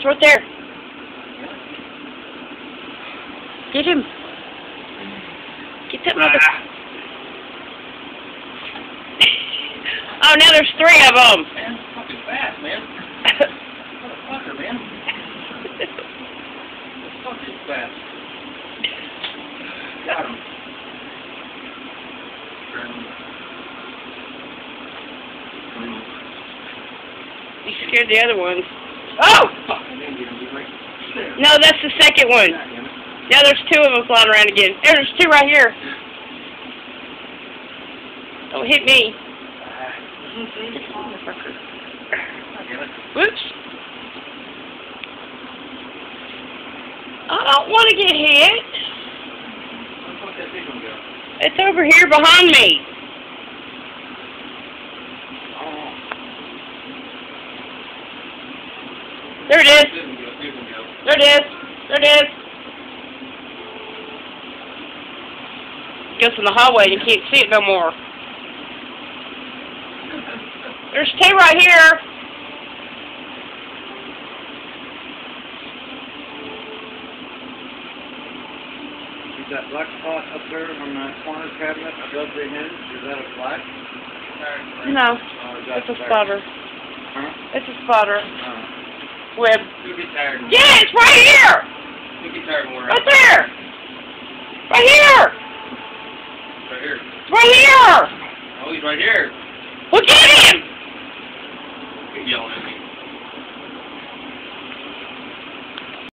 It's right there. Get him. Get that mother. Oh, now there's 3 of them. Man, that's fucking fast, man. Motherfucker, man. That's fucking fast. Got him. You scared the other ones. Oh! No, that's the second one. Now there's 2 of them flying around again. There's 2 right here. Don't hit me. Whoops. I don't want to get hit. It's over here behind me. There it is. There it is. There it is. It goes in the hallway and you can't see it no more. There's 2 right here. Is that black spot up there on that corner cabinet above the hinge? Is that a black? No. It's a spotter. Huh? It's a spotter. Web. You'll get tired. Yeah, it's right here. You'll get tired more. Right there. Right here. Right here. Right here. Oh, he's right here. Well, get him. You're yelling at me.